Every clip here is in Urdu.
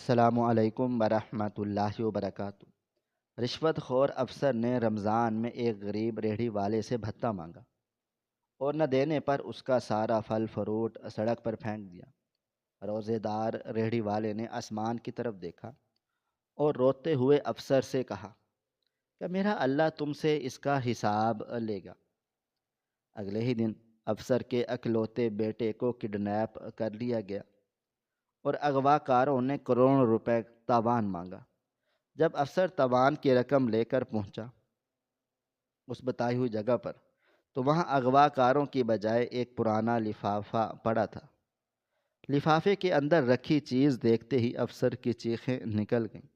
السلام علیکم ورحمۃ اللہ وبرکاتہ۔ رشوت خور افسر نے رمضان میں ایک غریب ریہڑی والے سے بھتہ مانگا اور نہ دینے پر اس کا سارا پھل فروٹ سڑک پر پھینک دیا۔ روزے دار ریہڑی والے نے آسمان کی طرف دیکھا اور روتے ہوئے افسر سے کہا کہ میرا اللہ تم سے اس کا حساب لے گا۔ اگلے ہی دن افسر کے اکلوتے بیٹے کو کڈنیپ کر لیا گیا اور اغوا کاروں نے کروڑوں روپے تاوان مانگا۔ جب افسر تاوان کی رقم لے کر پہنچا اس بتائی ہوئی جگہ پر تو وہاں اغوا کاروں کی بجائے ایک پرانا لفافہ پڑا تھا۔ لفافے کے اندر رکھی چیز دیکھتے ہی افسر کی چیخیں نکل گئیں،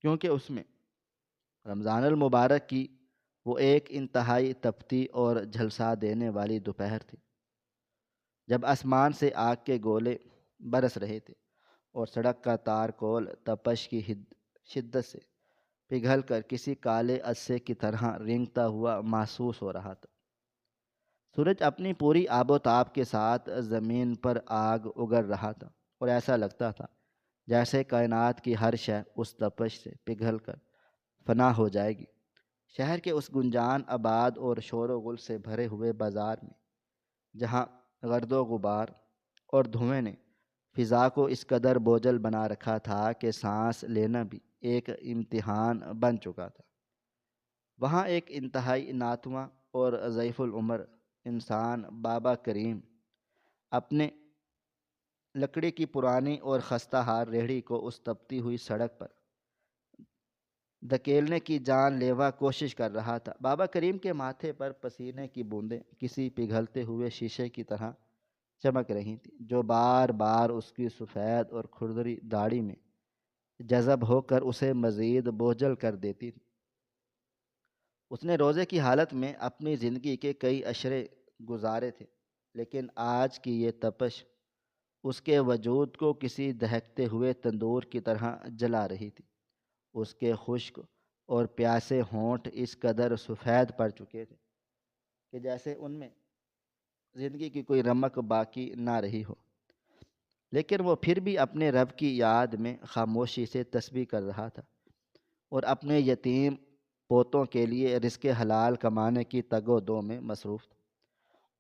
کیونکہ اس میں رمضان المبارک کی وہ ایک انتہائی تپتی اور جھلسا دینے والی دوپہر تھی جب آسمان سے آگ کے گولے برس رہے تھے اور سڑک کا تار کول تپش کی شدت سے پگھل کر کسی کالے عصے کی طرح رینگتا ہوا محسوس ہو رہا تھا۔ سورج اپنی پوری آب و تاب کے ساتھ زمین پر آگ اگل رہا تھا اور ایسا لگتا تھا جیسے کائنات کی ہر شے اس تپش سے پگھل کر فنا ہو جائے گی۔ شہر کے اس گنجان آباد اور شور و غل سے بھرے ہوئے بازار میں جہاں گرد و غبار اور دھوئیں نے فضا کو اس قدر بوجھل بنا رکھا تھا کہ سانس لینا بھی ایک امتحان بن چکا تھا، وہاں ایک انتہائی ناتواں اور ضعیف العمر انسان بابا کریم اپنے لکڑی کی پرانی اور خستہ حال ریہڑی کو اس تپتی ہوئی سڑک پر دھکیلنے کی جان لیوا کوشش کر رہا تھا۔ بابا کریم کے ماتھے پر پسینے کی بوندیں کسی پگھلتے ہوئے شیشے کی طرح چمک رہی تھیں جو بار بار اس کی سفید اور کھردری داڑھی میں جذب ہو کر اسے مزید بوجھل کر دیتی تھی۔ اس نے روزے کی حالت میں اپنی زندگی کے کئی عشرے گزارے تھے، لیکن آج کی یہ تپش اس کے وجود کو کسی دہکتے ہوئے تندور کی طرح جلا رہی تھی۔ اس کے خشک اور پیاسے ہونٹ اس قدر سفید پڑ چکے تھے کہ جیسے ان میں زندگی کی کوئی رمق باقی نہ رہی ہو، لیکن وہ پھر بھی اپنے رب کی یاد میں خاموشی سے تسبیح کر رہا تھا اور اپنے یتیم پوتوں کے لیے رزق حلال کمانے کی تگ و دو میں مصروف تھا۔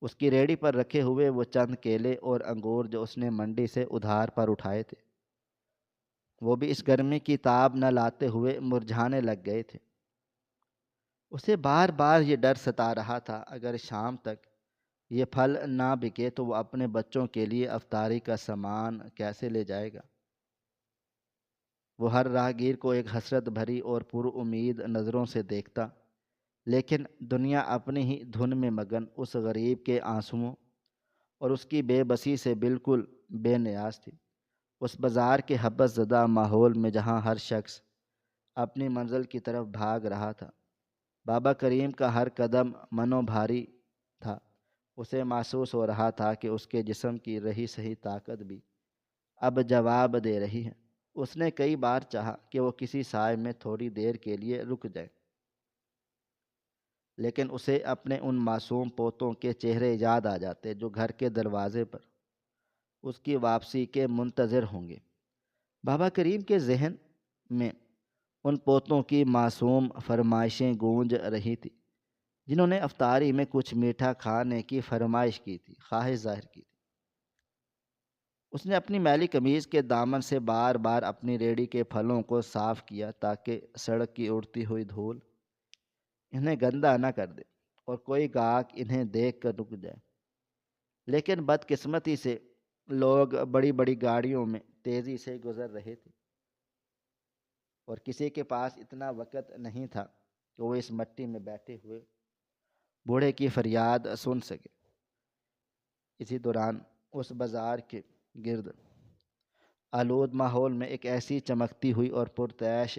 اس کی ریڑھی پر رکھے ہوئے وہ چند کیلے اور انگور جو اس نے منڈی سے ادھار پر اٹھائے تھے وہ بھی اس گرمی کی تاب نہ لاتے ہوئے مرجھانے لگ گئے تھے۔ اسے بار بار یہ ڈر ستا رہا تھا اگر شام تک یہ پھل نہ بکے تو وہ اپنے بچوں کے لیے افطاری کا سامان کیسے لے جائے گا۔ وہ ہر راہگیر کو ایک حسرت بھری اور پر امید نظروں سے دیکھتا، لیکن دنیا اپنی ہی دھن میں مگن اس غریب کے آنسوؤں اور اس کی بے بسی سے بالکل بے نیاز تھی۔ اس بازار کے حبس زدہ ماحول میں جہاں ہر شخص اپنی منزل کی طرف بھاگ رہا تھا، بابا کریم کا ہر قدم منو بھاری تھا۔ اسے محسوس ہو رہا تھا کہ اس کے جسم کی رہی سہی طاقت بھی اب جواب دے رہی ہے۔ اس نے کئی بار چاہا کہ وہ کسی سائے میں تھوڑی دیر کے لیے رک جائے، لیکن اسے اپنے ان معصوم پوتوں کے چہرے یاد آ جاتے جو گھر کے دروازے پر اس کی واپسی کے منتظر ہوں گے۔ بابا کریم کے ذہن میں ان پوتوں کی معصوم فرمائشیں گونج رہی تھی جنہوں نے افطاری میں کچھ میٹھا کھانے کی فرمائش کی تھی، خواہش ظاہر کی تھی۔ اس نے اپنی میلی قمیض کے دامن سے بار بار اپنی ریڑھی کے پھلوں کو صاف کیا تاکہ سڑک کی اڑتی ہوئی دھول انہیں گندا نہ کر دے اور کوئی گاہک انہیں دیکھ کر رک جائے، لیکن بدقسمتی سے لوگ بڑی بڑی گاڑیوں میں تیزی سے گزر رہے تھے اور کسی کے پاس اتنا وقت نہیں تھا کہ وہ اس مٹی میں بیٹھے ہوئے بوڑھے کی فریاد سن سکے۔ اسی دوران اس بازار کے گرد آلود ماحول میں ایک ایسی چمکتی ہوئی اور پرتعیش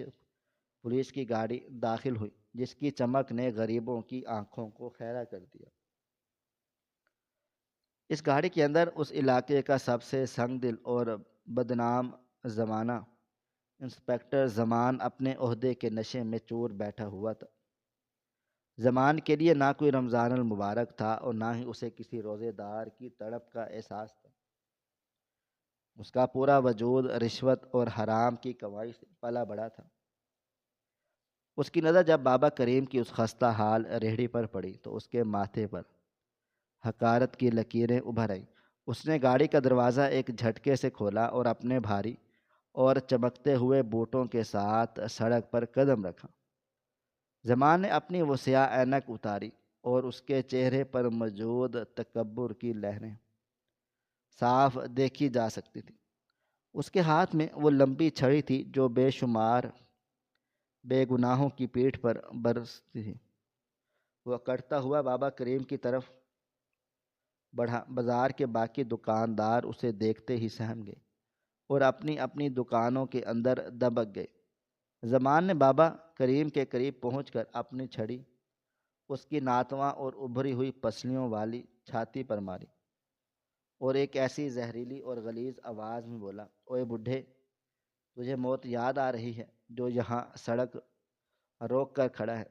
پولیس کی گاڑی داخل ہوئی جس کی چمک نے غریبوں کی آنکھوں کو خیرہ کر دیا۔ اس گاڑی کے اندر اس علاقے کا سب سے سنگ دل اور بدنام زمانہ انسپکٹر زمان اپنے عہدے کے نشے میں چور بیٹھا ہوا تھا۔ زمان کے لیے نہ کوئی رمضان المبارک تھا اور نہ ہی اسے کسی روزے دار کی تڑپ کا احساس تھا۔ اس کا پورا وجود رشوت اور حرام کی کمائی سے پلا بڑا تھا۔ اس کی نظر جب بابا کریم کی اس خستہ حال ریہڑی پر پڑی تو اس کے ماتھے پر حقارت کی لکیریں ابھر آئیں۔ اس نے گاڑی کا دروازہ ایک جھٹکے سے کھولا اور اپنے بھاری اور چمکتے ہوئے بوٹوں کے ساتھ سڑک پر قدم رکھا۔ زمان نے اپنی وہ سیاہ اینک اتاری اور اس کے چہرے پر موجود تکبر کی لہریں صاف دیکھی جا سکتی تھی۔ اس کے ہاتھ میں وہ لمبی چھڑی تھی جو بے شمار بے گناہوں کی پیٹھ پر برستی تھی۔ وہ کٹتا ہوا بابا کریم کی طرف بڑھا۔ بازار کے باقی دکاندار اسے دیکھتے ہی سہم گئے اور اپنی اپنی دکانوں کے اندر دبک گئے۔ زمان نے بابا کریم کے قریب پہنچ کر اپنی چھڑی اس کی ناتواں اور ابھری ہوئی پسلیوں والی چھاتی پر ماری اور ایک ایسی زہریلی اور غلیظ آواز میں بولا، اوئے بڈھے، تجھے موت یاد آ رہی ہے جو یہاں سڑک روک کر کھڑا ہے؟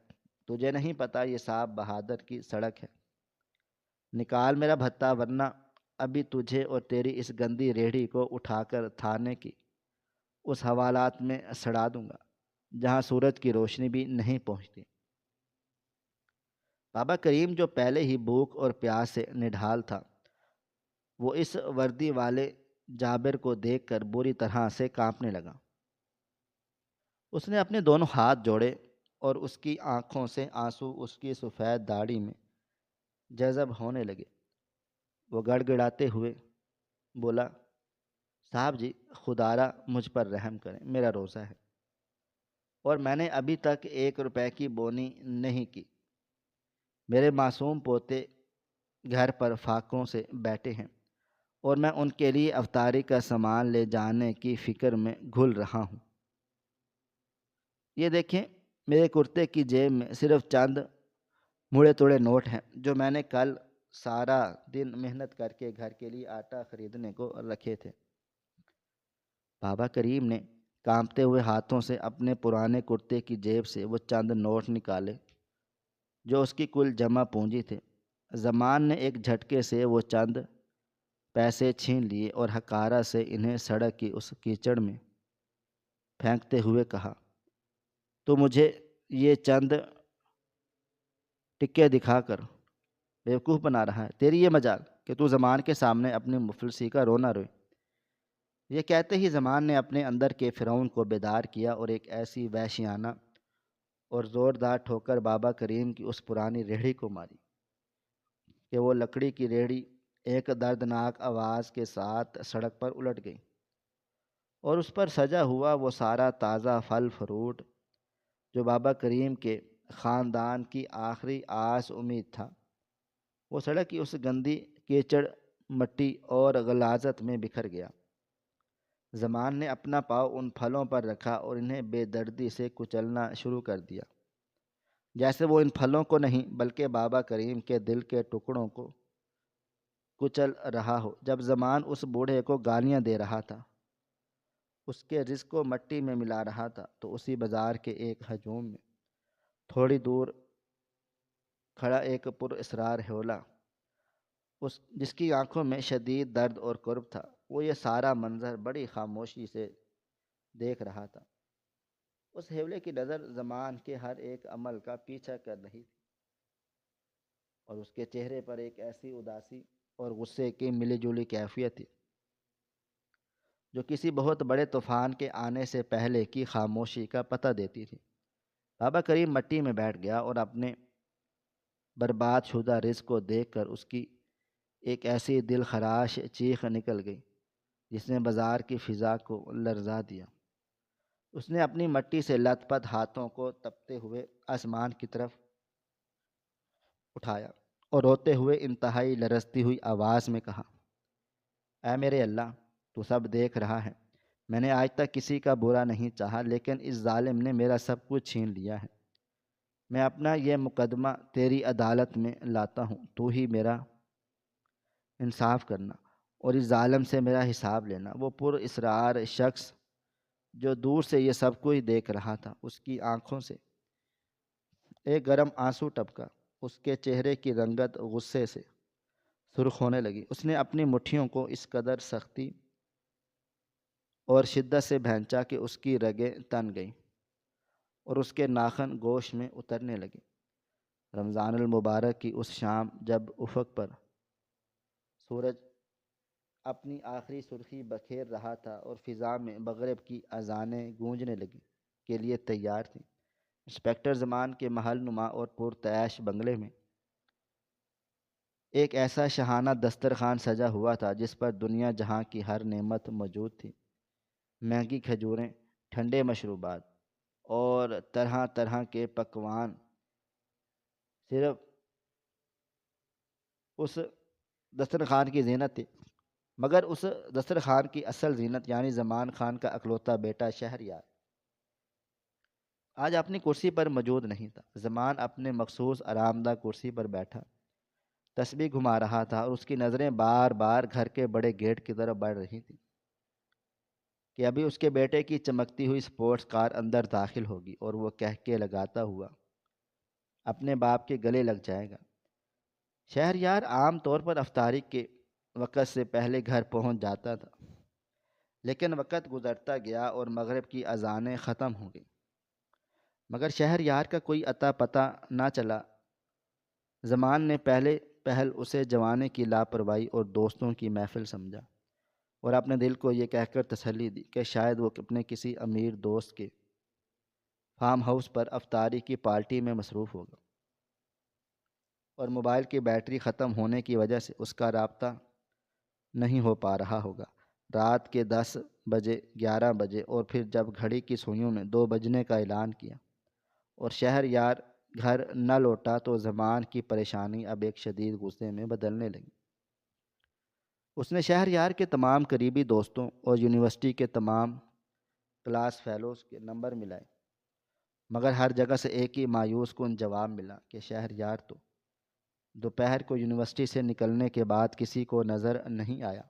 تجھے نہیں پتا یہ صاحب بہادر کی سڑک ہے؟ نکال میرا بھتہ ورنہ ابھی تجھے اور تیری اس گندی ریہڑی کو اٹھا کر تھانے کی اس حوالات میں سڑا دوں گا جہاں سورج کی روشنی بھی نہیں پہنچتی۔ بابا کریم جو پہلے ہی بھوک اور پیاس سے نڈھال تھا، وہ اس وردی والے جابر کو دیکھ کر بری طرح سے کانپنے لگا۔ اس نے اپنے دونوں ہاتھ جوڑے اور اس کی آنکھوں سے آنسو اس کی سفید داڑھی میں جذب ہونے لگے۔ وہ گڑ گڑاتے ہوئے بولا، صاحب جی، خدارا مجھ پر رحم کریں، میرا روزہ ہے اور میں نے ابھی تک 1 روپے کی بونی نہیں کی۔ میرے معصوم پوتے گھر پر فاقوں سے بیٹھے ہیں اور میں ان کے لیے افطاری کا سامان لے جانے کی فکر میں گھل رہا ہوں۔ یہ دیکھیں، میرے کرتے کی جیب میں صرف چند مڑے توڑے نوٹ ہیں جو میں نے کل سارا دن محنت کر کے گھر کے لیے آٹا خریدنے کو رکھے تھے۔ بابا کریم نے کانپتے ہوئے ہاتھوں سے اپنے پرانے کرتے کی جیب سے وہ چند نوٹ نکالے جو اس کی کل جمع پونجی تھے۔ زمان نے ایک جھٹکے سے وہ چند پیسے چھین لیے اور حقارہ سے انہیں سڑک کی اس کیچڑ میں پھینکتے ہوئے کہا، تو مجھے یہ چند ٹکے دکھا کر بیوقوف بنا رہا ہے؟ تیری یہ مجال کہ تو زمان کے سامنے اپنی مفلسی کا رونا روئے۔ یہ کہتے ہی زمان نے اپنے اندر کے فرعون کو بیدار کیا اور ایک ایسی وحشیانہ اور زوردار ٹھوکر بابا کریم کی اس پرانی ریہڑی کو ماری کہ وہ لکڑی کی ریہڑی ایک دردناک آواز کے ساتھ سڑک پر الٹ گئی اور اس پر سجا ہوا وہ سارا تازہ پھل فروٹ جو بابا کریم کے خاندان کی آخری آس امید تھا، وہ سڑک کی اس گندی کیچڑ مٹی اور غلاظت میں بکھر گیا۔ زمان نے اپنا پاؤں ان پھلوں پر رکھا اور انہیں بے دردی سے کچلنا شروع کر دیا، جیسے وہ ان پھلوں کو نہیں بلکہ بابا کریم کے دل کے ٹکڑوں کو کچل رہا ہو۔ جب زمان اس بوڑھے کو گالیاں دے رہا تھا، اس کے رزق کو مٹی میں ملا رہا تھا، تو اسی بازار کے ایک ہجوم میں تھوڑی دور کھڑا ایک پر اسرار ہیولا، جس کی آنکھوں میں شدید درد اور کرب تھا، وہ یہ سارا منظر بڑی خاموشی سے دیکھ رہا تھا۔ اس ہیولے کی نظر زمان کے ہر ایک عمل کا پیچھا کر رہی تھی اور اس کے چہرے پر ایک ایسی اداسی اور غصے کی ملی جلی کیفیت تھی جو کسی بہت بڑے طوفان کے آنے سے پہلے کی خاموشی کا پتہ دیتی تھی۔ بابا کریم مٹی میں بیٹھ گیا اور اپنے برباد شدہ رزق کو دیکھ کر اس کی ایک ایسی دل خراش چیخ نکل گئی جس نے بازار کی فضا کو لرزا دیا۔ اس نے اپنی مٹی سے لت پت ہاتھوں کو تپتے ہوئے آسمان کی طرف اٹھایا اور روتے ہوئے انتہائی لرزتی ہوئی آواز میں کہا، اے میرے اللہ، تو سب دیکھ رہا ہے، میں نے آج تک کسی کا برا نہیں چاہا، لیکن اس ظالم نے میرا سب کچھ چھین لیا ہے۔ میں اپنا یہ مقدمہ تیری عدالت میں لاتا ہوں، تو ہی میرا انصاف کرنا اور اس ظالم سے میرا حساب لینا۔ وہ پر اسرار شخص جو دور سے یہ سب کچھ دیکھ رہا تھا، اس کی آنکھوں سے ایک گرم آنسو ٹپکا۔ اس کے چہرے کی رنگت غصے سے سرخ ہونے لگی۔ اس نے اپنی مٹھیوں کو اس قدر سختی اور شدت سے بھینچا کہ اس کی رگیں تن گئیں اور اس کے ناخن گوشت میں اترنے لگے۔ رمضان المبارک کی اس شام جب افق پر سورج اپنی آخری سرخی بکھیر رہا تھا اور فضا میں مغرب کی اذانیں گونجنے لگی کے لیے تیار تھیں، انسپکٹر زمان کے محل نما اور پرتعیش بنگلے میں ایک ایسا شاہانہ دسترخوان سجا ہوا تھا جس پر دنیا جہاں کی ہر نعمت موجود تھی، مہنگی کھجوریں، ٹھنڈے مشروبات اور طرح طرح کے پکوان۔ صرف اس دسترخوان کی زینت تھی، مگر اس دسترخوان کی اصل زینت یعنی زمان خان کا اکلوتا بیٹا شہریار آج اپنی کرسی پر موجود نہیں تھا۔ زمان اپنے مخصوص آرام دہ کرسی پر بیٹھا تسبیح گھما رہا تھا اور اس کی نظریں بار بار گھر کے بڑے گیٹ کی طرف بڑھ رہی تھیں کہ ابھی اس کے بیٹے کی چمکتی ہوئی سپورٹس کار اندر داخل ہوگی اور وہ کہہ کے لگاتا ہوا اپنے باپ کے گلے لگ جائے گا۔ شہریار عام طور پر افطاری کے وقت سے پہلے گھر پہنچ جاتا تھا، لیکن وقت گزرتا گیا اور مغرب کی اذانیں ختم ہو گئیں، مگر شہریار کا کوئی اتا پتہ نہ چلا۔ زمان نے پہل اسے جوانے کی لاپرواہی اور دوستوں کی محفل سمجھا اور اپنے دل کو یہ کہہ کر تسلی دی کہ شاید وہ اپنے کسی امیر دوست کے فارم ہاؤس پر افطاری کی پارٹی میں مصروف ہوگا اور موبائل کی بیٹری ختم ہونے کی وجہ سے اس کا رابطہ نہیں ہو پا رہا ہوگا۔ رات کے 10 بجے، 11 بجے اور پھر جب گھڑی کی سوئیوں نے 2 بجنے کا اعلان کیا اور شہریار گھر نہ لوٹا تو زمان کی پریشانی اب ایک شدید غصے میں بدلنے لگی۔ اس نے شہریار کے تمام قریبی دوستوں اور یونیورسٹی کے تمام کلاس فیلوز کے نمبر ملائے، مگر ہر جگہ سے ایک ہی مایوس کن جواب ملا کہ شہریار تو دوپہر کو یونیورسٹی سے نکلنے کے بعد کسی کو نظر نہیں آیا۔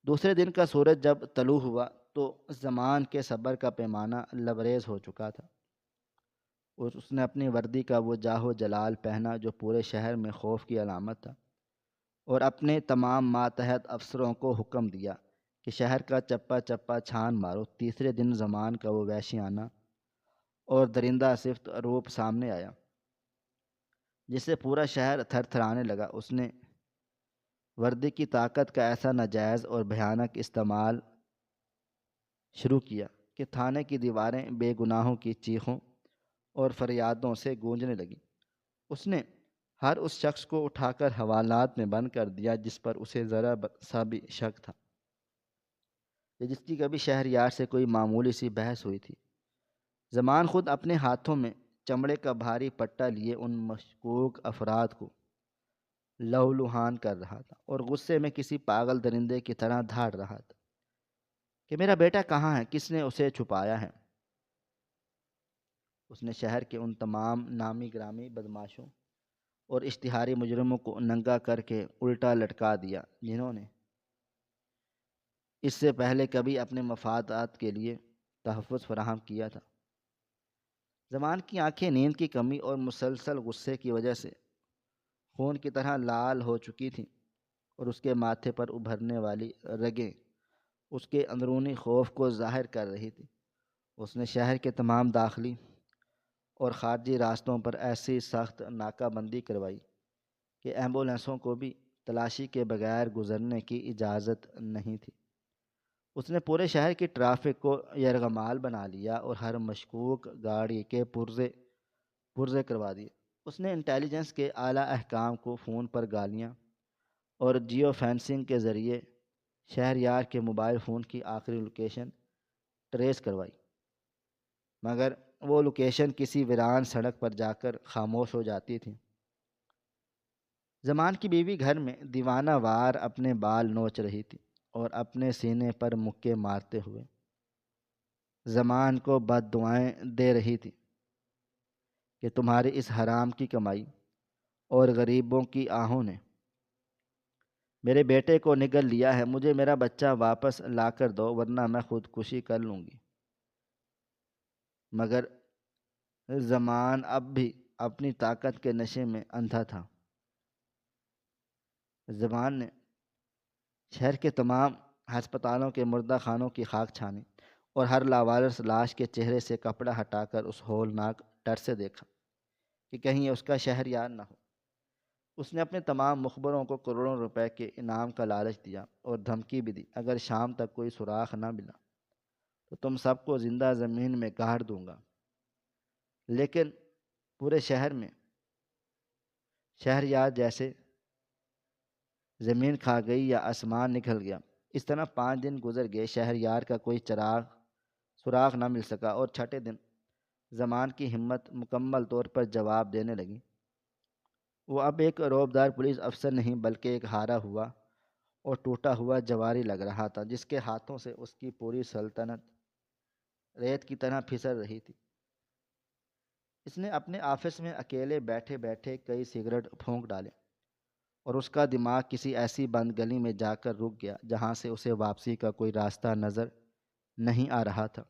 دوسرے دن کا سورج جب طلوع ہوا تو زمان کے صبر کا پیمانہ لبریز ہو چکا تھا اور اس نے اپنی وردی کا وہ جاہ و جلال پہنا جو پورے شہر میں خوف کی علامت تھا، اور اپنے تمام ماتحت افسروں کو حکم دیا کہ شہر کا چپا چپا چھان مارو۔ تیسرے دن زمان کا وہ وحشیانہ اور درندہ صفت روپ سامنے آیا جس سے پورا شہر تھر تھرانے لگا۔ اس نے وردی کی طاقت کا ایسا ناجائز اور بھیانک استعمال شروع کیا کہ تھانے کی دیواریں بے گناہوں کی چیخوں اور فریادوں سے گونجنے لگیں۔ اس نے ہر اس شخص کو اٹھا کر حوالات میں بند کر دیا جس پر اسے ذرا سا بھی شک تھا یا جس کی کبھی شہریار سے کوئی معمولی سی بحث ہوئی تھی۔ زمان خود اپنے ہاتھوں میں چمڑے کا بھاری پٹا لیے ان مشکوک افراد کو لہولہان کر رہا تھا اور غصے میں کسی پاگل درندے کی طرح دھاڑ رہا تھا کہ میرا بیٹا کہاں ہے، کس نے اسے چھپایا ہے۔ اس نے شہر کے ان تمام نامی گرامی بدماشوں اور اشتہاری مجرموں کو ننگا کر کے الٹا لٹکا دیا جنہوں نے اس سے پہلے کبھی اپنے مفادات کے لیے تحفظ فراہم کیا تھا۔ زمان کی آنکھیں نیند کی کمی اور مسلسل غصے کی وجہ سے خون کی طرح لال ہو چکی تھیں اور اس کے ماتھے پر ابھرنے والی رگیں اس کے اندرونی خوف کو ظاہر کر رہی تھی۔ اس نے شہر کے تمام داخلی اور خارجی راستوں پر ایسی سخت ناکہ بندی کروائی کہ ایمبولینسوں کو بھی تلاشی کے بغیر گزرنے کی اجازت نہیں تھی۔ اس نے پورے شہر کی ٹریفک کو یرغمال بنا لیا اور ہر مشکوک گاڑی کے پرزے کروا دیے۔ اس نے انٹیلیجنس کے اعلیٰ احکام کو فون پر گالیاں اور جیو فینسنگ کے ذریعے شہریار کے موبائل فون کی آخری لوکیشن ٹریس کروائی، مگر وہ لوکیشن کسی ویران سڑک پر جا کر خاموش ہو جاتی تھی۔ زمان کی بیوی گھر میں دیوانہ وار اپنے بال نوچ رہی تھی اور اپنے سینے پر مکے مارتے ہوئے زمان کو بد دعائیں دے رہی تھی کہ تمہاری اس حرام کی کمائی اور غریبوں کی آہوں نے میرے بیٹے کو نگل لیا ہے، مجھے میرا بچہ واپس لا کر دو ورنہ میں خودکشی کر لوں گی۔ مگر زمان اب بھی اپنی طاقت کے نشے میں اندھا تھا۔ زمان نے شہر کے تمام ہسپتالوں کے مردہ خانوں کی خاک چھانی اور ہر لاوارث لاش کے چہرے سے کپڑا ہٹا کر اس ہولناک ڈر سے دیکھا کہ کہیں یہ اس کا شہریار نہ ہو۔ اس نے اپنے تمام مخبروں کو کروڑوں روپے کے انعام کا لالچ دیا اور دھمکی بھی دی، اگر شام تک کوئی سراغ نہ ملا تو تم سب کو زندہ زمین میں گاڑ دوں گا۔ لیکن پورے شہر میں شہریار جیسے زمین کھا گئی یا آسمان نکل گیا۔ اس طرح 5 دن گزر گئے، شہریار کا کوئی سراغ نہ مل سکا، اور چھٹے دن زمان کی ہمت مکمل طور پر جواب دینے لگی۔ وہ اب ایک روبدار پولیس افسر نہیں بلکہ ایک ہارا ہوا اور ٹوٹا ہوا جواری لگ رہا تھا، جس کے ہاتھوں سے اس کی پوری سلطنت ریت کی طرح پھسل رہی تھی۔ اس نے اپنے آفس میں اکیلے بیٹھے بیٹھے کئی سگریٹ پھونک ڈالے، اور اس کا دماغ کسی ایسی بند گلی میں جا کر رک گیا جہاں سے اسے واپسی کا کوئی راستہ نظر نہیں آ رہا تھا۔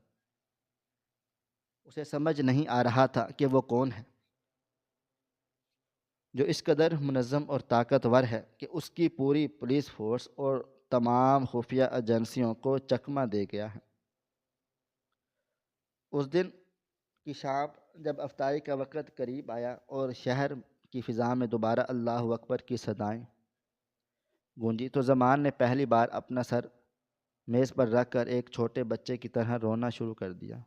اسے سمجھ نہیں آ رہا تھا کہ وہ کون ہے جو اس قدر منظم اور طاقتور ہے کہ اس کی پوری پولیس فورس اور تمام خفیہ ایجنسیوں کو چکمہ دے گیا ہے۔ اس دن کی شام جب افطاری کا وقت قریب آیا اور شہر کی فضا میں دوبارہ اللہ اکبر کی صدائیں گونجی، تو زمان نے پہلی بار اپنا سر میز پر رکھ کر ایک چھوٹے بچے کی طرح رونا شروع کر دیا۔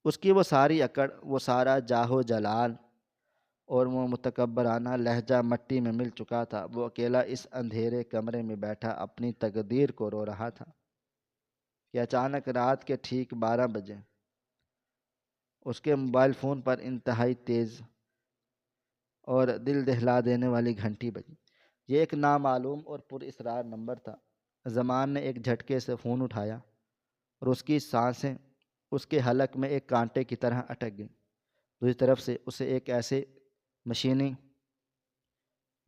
اس کی وہ ساری اکڑ، وہ سارا جاہو جلال اور وہ متکبرانہ لہجہ مٹی میں مل چکا تھا۔ وہ اکیلا اس اندھیرے کمرے میں بیٹھا اپنی تقدیر کو رو رہا تھا کہ اچانک رات کے ٹھیک 12 بجے اس کے موبائل فون پر انتہائی تیز اور دل دہلا دینے والی گھنٹی بجی۔ یہ ایک نامعلوم اور پر اسرار نمبر تھا۔ زمان نے ایک جھٹکے سے فون اٹھایا اور اس کی سانسیں اس کے حلق میں ایک کانٹے کی طرح اٹک گئیں۔ دوسری طرف سے اسے ایک ایسے مشینی،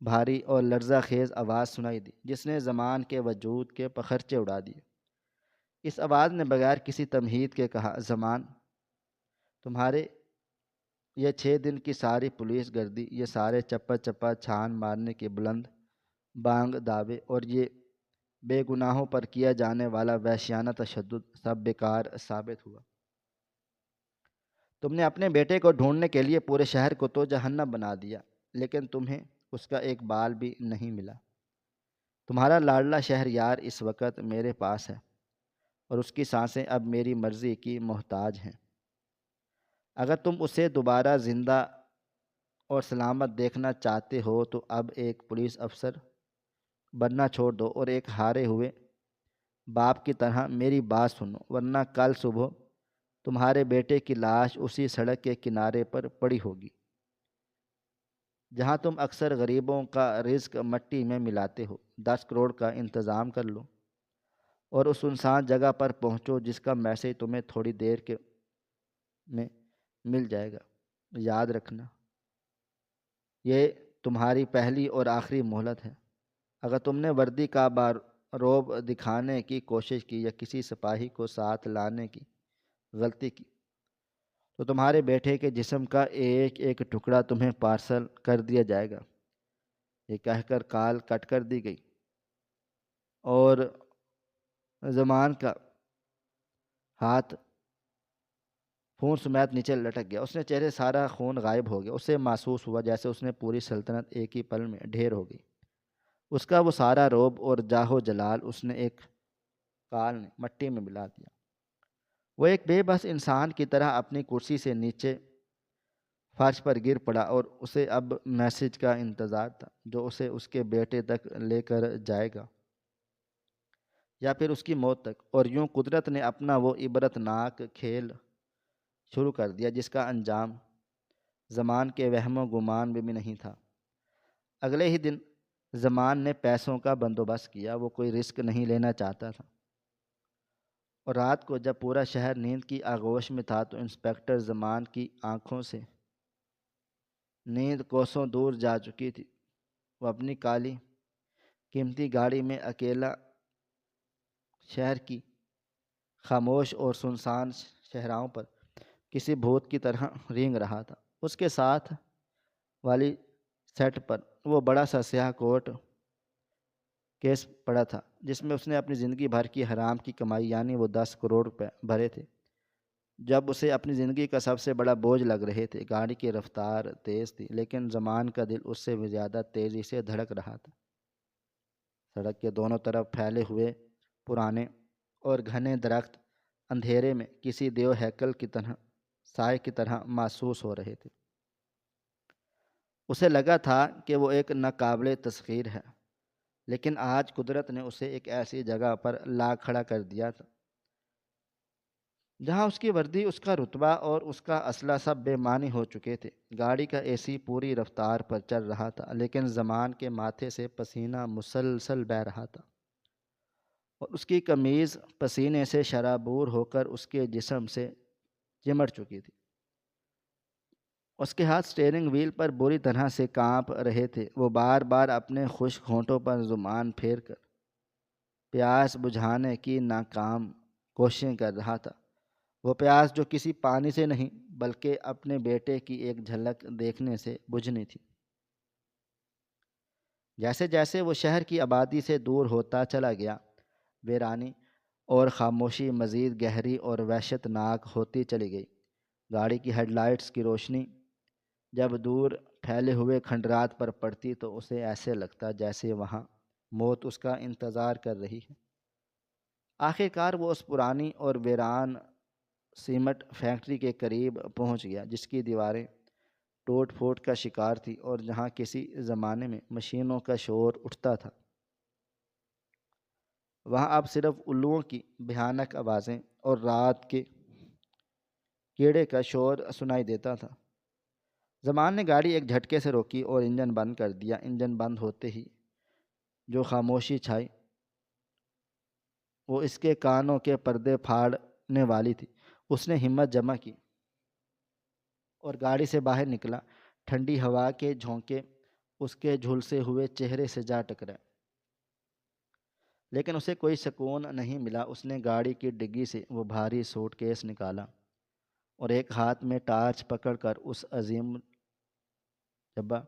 بھاری اور لرزہ خیز آواز سنائی دی جس نے زمان کے وجود کے پخرچے اڑا دیے۔ اس آواز نے بغیر کسی تمہید کے کہا، زمان، تمہارے یہ 6 دن کی ساری پولیس گردی، یہ سارے چپا چپا چھان مارنے کے بلند بانگ دعوے اور یہ بے گناہوں پر کیا جانے والا وحشیانہ تشدد سب بیکار ثابت ہوا۔ تم نے اپنے بیٹے کو ڈھونڈنے کے لیے پورے شہر کو تو جہنم بنا دیا، لیکن تمہیں اس کا ایک بال بھی نہیں ملا۔ تمہارا لاڈلا شہریار اس وقت میرے پاس ہے اور اس کی سانسیں اب میری مرضی کی محتاج ہیں۔ اگر تم اسے دوبارہ زندہ اور سلامت دیکھنا چاہتے ہو تو اب ایک پولیس افسر بننا چھوڑ دو اور ایک ہارے ہوئے باپ کی طرح میری بات سنو، ورنہ کل صبح تمہارے بیٹے کی لاش اسی سڑک کے کنارے پر پڑی ہوگی جہاں تم اکثر غریبوں کا رزق مٹی میں ملاتے ہو۔ 10 کروڑ کا انتظام کر لو اور اس سنسان جگہ پر پہنچو جس کا میسج تمہیں تھوڑی دیر میں مل جائے گا۔ یاد رکھنا، یہ تمہاری پہلی اور آخری مہلت ہے۔ اگر تم نے وردی کا رعب دکھانے کی کوشش کی یا کسی سپاہی کو ساتھ لانے کی غلطی کی تو تمہارے بیٹے کے جسم کا ایک ایک ٹکڑا تمہیں پارسل کر دیا جائے گا۔ یہ کہہ کر کال کٹ کر دی گئی اور زمان کا ہاتھ خون سمیت نیچے لٹک گیا۔ اس نے چہرے سارا خون غائب ہو گیا۔ اسے محسوس ہوا جیسے اس نے پوری سلطنت ایک ہی پل میں ڈھیر ہو گئی۔ اس کا وہ سارا رعب اور جاہو جلال اس نے ایک کال نے مٹی میں ملا دیا۔ وہ ایک بے بس انسان کی طرح اپنی کرسی سے نیچے فرش پر گر پڑا اور اسے اب میسج کا انتظار تھا جو اسے اس کے بیٹے تک لے کر جائے گا یا پھر اس کی موت تک۔ اور یوں قدرت نے اپنا وہ عبرتناک کھیل شروع کر دیا جس کا انجام زمان کے وہم و گمان میں بھی نہیں تھا۔ اگلے ہی دن زمان نے پیسوں کا بندوبست کیا۔ وہ کوئی رسک نہیں لینا چاہتا تھا، اور رات کو جب پورا شہر نیند کی آغوش میں تھا تو انسپکٹر زمان کی آنکھوں سے نیند کوسوں دور جا چکی تھی۔ وہ اپنی کالی قیمتی گاڑی میں اکیلا شہر کی خاموش اور سنسان شہراہوں پر کسی بھوت کی طرح رینگ رہا تھا۔ اس کے ساتھ والی سیٹ پر وہ بڑا سا سیاہ کوٹ کیس پڑا تھا جس میں اس نے اپنی زندگی بھر کی حرام کی کمائی یعنی وہ 10 کروڑ روپے بھرے تھے، جب اسے اپنی زندگی کا سب سے بڑا بوجھ لگ رہے تھے۔ گاڑی کی رفتار تیز تھی لیکن زمان کا دل اس سے بھی زیادہ تیزی سے دھڑک رہا تھا۔ سڑک کے دونوں طرف پھیلے ہوئے پرانے اور گھنے درخت اندھیرے میں کسی دیو ہیکل کی طرح سائے کی طرح محسوس ہو رہے تھے۔ اسے لگا تھا کہ وہ ایک ناقابل تسخیر ہے، لیکن آج قدرت نے اسے ایک ایسی جگہ پر لا کھڑا کر دیا تھا جہاں اس کی وردی، اس کا رتبہ اور اس کا اسلحہ سب بے معنی ہو چکے تھے۔ گاڑی کا اے سی پوری رفتار پر چل رہا تھا لیکن زمان کے ماتھے سے پسینہ مسلسل بہہ رہا تھا اور اس کی قمیض پسینے سے شرابور ہو کر اس کے جسم سے چمٹ چکی تھی۔ اس کے ہاتھ سٹیئرنگ وہیل پر بری طرح سے کانپ رہے تھے۔ وہ بار بار اپنے خشک ہونٹوں پر زبان پھیر کر پیاس بجھانے کی ناکام کوششیں کر رہا تھا، وہ پیاس جو کسی پانی سے نہیں بلکہ اپنے بیٹے کی ایک جھلک دیکھنے سے بجھنی تھی۔ جیسے جیسے وہ شہر کی آبادی سے دور ہوتا چلا گیا، ویرانی اور خاموشی مزید گہری اور وحشت ناک ہوتی چلی گئی۔ گاڑی کی ہیڈ لائٹس کی روشنی جب دور پھیلے ہوئے کھنڈرات پر پڑتی تو اسے ایسے لگتا جیسے وہاں موت اس کا انتظار کر رہی ہے۔ آخر کار وہ اس پرانی اور ویران سیمنٹ فیکٹری کے قریب پہنچ گیا جس کی دیواریں ٹوٹ پھوٹ کا شکار تھی اور جہاں کسی زمانے میں مشینوں کا شور اٹھتا تھا، وہاں اب صرف الوؤں کی بھیانک آوازیں اور رات کے کیڑے کا شور سنائی دیتا تھا۔ زمان نے گاڑی ایک جھٹکے سے روکی اور انجن بند کر دیا۔ انجن بند ہوتے ہی جو خاموشی چھائی وہ اس کے کانوں کے پردے پھاڑنے والی تھی۔ اس نے ہمت جمع کی اور گاڑی سے باہر نکلا۔ ٹھنڈی ہوا کے جھونکے اس کے جھلسے ہوئے چہرے سے جا ٹکرائے، لیکن اسے کوئی سکون نہیں ملا۔ اس نے گاڑی کی ڈگی سے وہ بھاری سوٹ کیس نکالا اور ایک ہاتھ میں ٹارچ پکڑ کر اس عظیم جبہ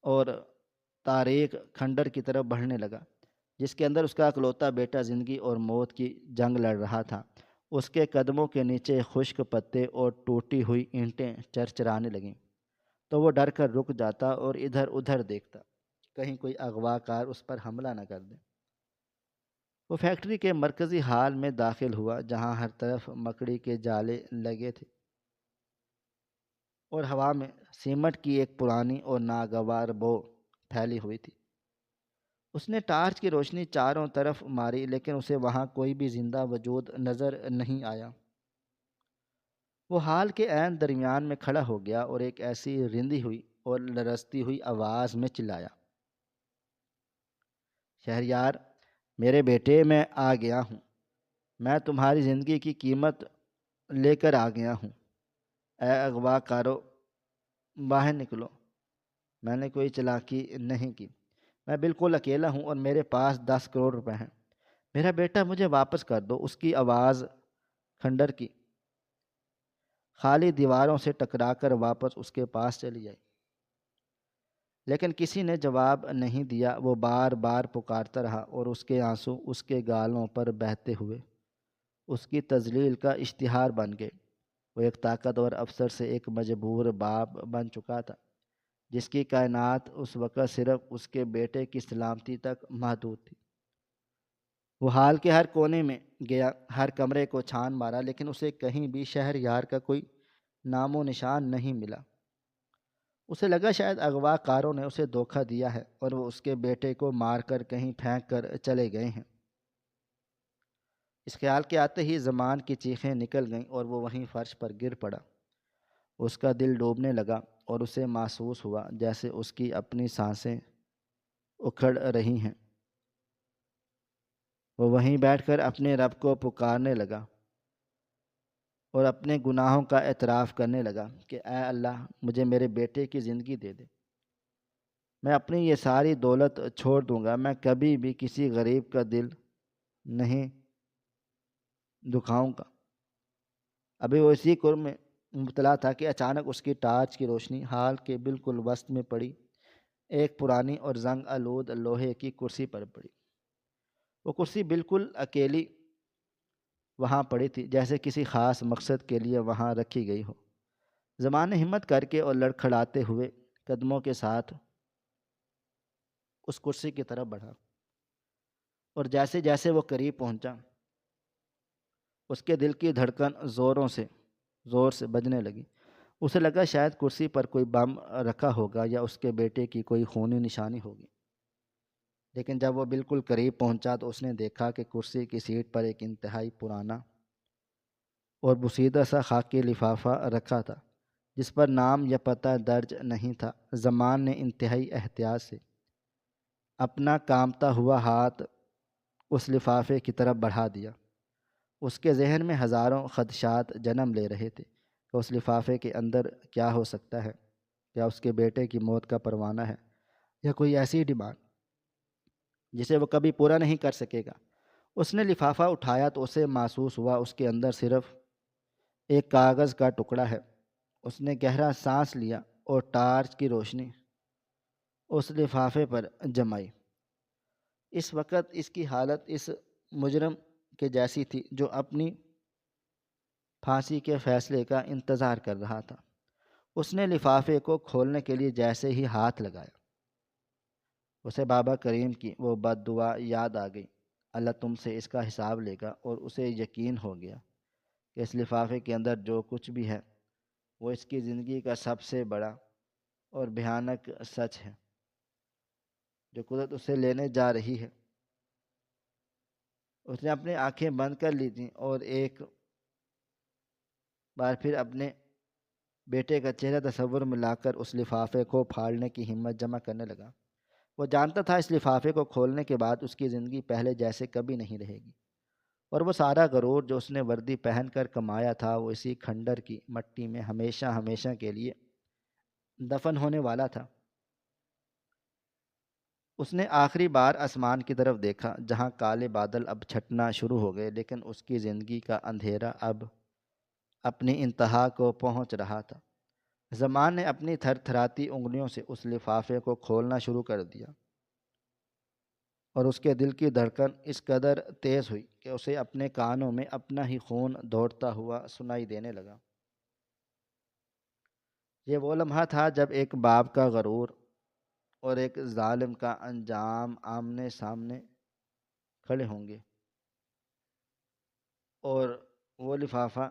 اور تاریک کھنڈر کی طرف بڑھنے لگا جس کے اندر اس کا اکلوتا بیٹا زندگی اور موت کی جنگ لڑ رہا تھا۔ اس کے قدموں کے نیچے خشک پتے اور ٹوٹی ہوئی اینٹیں چرچرانے لگیں تو وہ ڈر کر رک جاتا اور ادھر ادھر دیکھتا، کہیں کوئی اغوا کار اس پر حملہ نہ کر دے۔ وہ فیکٹری کے مرکزی ہال میں داخل ہوا جہاں ہر طرف مکڑی کے جالے لگے تھے اور ہوا میں سیمنٹ کی ایک پرانی اور ناگوار بو پھیلی ہوئی تھی۔ اس نے ٹارچ کی روشنی چاروں طرف ماری لیکن اسے وہاں کوئی بھی زندہ وجود نظر نہیں آیا۔ وہ ہال کے عین درمیان میں کھڑا ہو گیا اور ایک ایسی رندی ہوئی اور لرزتی ہوئی آواز میں چلایا، شہریار میرے بیٹے، میں آ گیا ہوں، میں تمہاری زندگی کی قیمت لے کر آ گیا ہوں۔ اے اغوا کارو باہر نکلو، میں نے کوئی چالاکی نہیں کی، میں بالکل اکیلا ہوں اور میرے پاس 10 کروڑ روپے ہیں، میرا بیٹا مجھے واپس کر دو۔ اس کی آواز کھنڈر کی خالی دیواروں سے ٹکرا کر واپس اس کے پاس چلی آئی، لیکن کسی نے جواب نہیں دیا۔ وہ بار بار پکارتا رہا اور اس کے آنسو اس کے گالوں پر بہتے ہوئے اس کی تذلیل کا اشتہار بن گئے۔ وہ ایک طاقتور افسر سے ایک مجبور باپ بن چکا تھا جس کی کائنات اس وقت صرف اس کے بیٹے کی سلامتی تک محدود تھی۔ وہ حال کے ہر کونے میں گیا، ہر کمرے کو چھان مارا لیکن اسے کہیں بھی شہر یار کا کوئی نام و نشان نہیں ملا۔ اسے لگا شاید اغوا کاروں نے اسے دھوکہ دیا ہے اور وہ اس کے بیٹے کو مار کر کہیں پھینک کر چلے گئے ہیں۔ اس خیال کے آتے ہی زمان کی چیخیں نکل گئیں اور وہ وہیں فرش پر گر پڑا۔ اس کا دل ڈوبنے لگا اور اسے محسوس ہوا جیسے اس کی اپنی سانسیں اکھڑ رہی ہیں۔ وہ وہیں بیٹھ کر اپنے رب کو پکارنے لگا اور اپنے گناہوں کا اعتراف کرنے لگا کہ اے اللہ، مجھے میرے بیٹے کی زندگی دے دے، میں اپنی یہ ساری دولت چھوڑ دوں گا، میں کبھی بھی کسی غریب کا دل نہیں دکھاؤں گا۔ ابھی وہ اسی کرم میں مبتلا تھا کہ اچانک اس کی ٹارچ کی روشنی ہال کے بالکل وسط میں پڑی ایک پرانی اور زنگ آلود لوہے کی کرسی پر پڑی۔ وہ کرسی بالکل اکیلی وہاں پڑی تھی، جیسے کسی خاص مقصد کے لیے وہاں رکھی گئی ہو۔ زمان نے ہمت کر کے اور لڑکھڑاتے ہوئے قدموں کے ساتھ اس کرسی کی طرف بڑھا، اور جیسے جیسے وہ قریب پہنچا اس کے دل کی دھڑکن زور سے بجنے لگی۔ اسے لگا شاید کرسی پر کوئی بم رکھا ہوگا یا اس کے بیٹے کی کوئی خونی نشانی ہوگی، لیکن جب وہ بالکل قریب پہنچا تو اس نے دیکھا کہ کرسی کی سیٹ پر ایک انتہائی پرانا اور بوسیدہ سا خاکی لفافہ رکھا تھا، جس پر نام یا پتہ درج نہیں تھا۔ زمان نے انتہائی احتیاط سے اپنا کامتا ہوا ہاتھ اس لفافے کی طرف بڑھا دیا۔ اس کے ذہن میں ہزاروں خدشات جنم لے رہے تھے کہ اس لفافے کے اندر کیا ہو سکتا ہے، کیا اس کے بیٹے کی موت کا پروانہ ہے، یا کوئی ایسی ڈیمانڈ جسے وہ کبھی پورا نہیں کر سکے گا۔ اس نے لفافہ اٹھایا تو اسے محسوس ہوا اس کے اندر صرف ایک کاغذ کا ٹکڑا ہے۔ اس نے گہرا سانس لیا اور ٹارچ کی روشنی اس لفافے پر جمائی۔ اس وقت اس کی حالت اس مجرم کے جیسی تھی جو اپنی پھانسی کے فیصلے کا انتظار کر رہا تھا۔ اس نے لفافے کو کھولنے کے لیے جیسے ہی ہاتھ لگایا، اسے بابا کریم کی وہ بد دعا یاد آ گئی، اللہ تم سے اس کا حساب لے گا، اور اسے یقین ہو گیا کہ اس لفافے کے اندر جو کچھ بھی ہے وہ اس کی زندگی کا سب سے بڑا اور بھیانک سچ ہے جو قدرت اسے لینے جا رہی ہے۔ اس نے اپنی آنکھیں بند کر لی تھیں اور ایک بار پھر اپنے بیٹے کا چہرہ تصور میں لا کر اس لفافے کو پھاڑنے کی ہمت جمع کرنے لگا۔ وہ جانتا تھا اس لفافے کو کھولنے کے بعد اس کی زندگی پہلے جیسے کبھی نہیں رہے گی، اور وہ سارا غرور جو اس نے وردی پہن کر کمایا تھا وہ اسی کھنڈر کی مٹی میں ہمیشہ ہمیشہ کے لیے دفن ہونے والا تھا۔ اس نے آخری بار آسمان کی طرف دیکھا جہاں کالے بادل اب چھٹنا شروع ہو گئے، لیکن اس کی زندگی کا اندھیرا اب اپنی انتہا کو پہنچ رہا تھا۔ زمان نے اپنی تھر تھراتی انگلیوں سے اس لفافے کو کھولنا شروع کر دیا، اور اس کے دل کی دھڑکن اس قدر تیز ہوئی کہ اسے اپنے کانوں میں اپنا ہی خون دوڑتا ہوا سنائی دینے لگا۔ یہ وہ لمحہ تھا جب ایک باپ کا غرور اور ایک ظالم کا انجام آمنے سامنے کھڑے ہوں گے، اور وہ لفافہ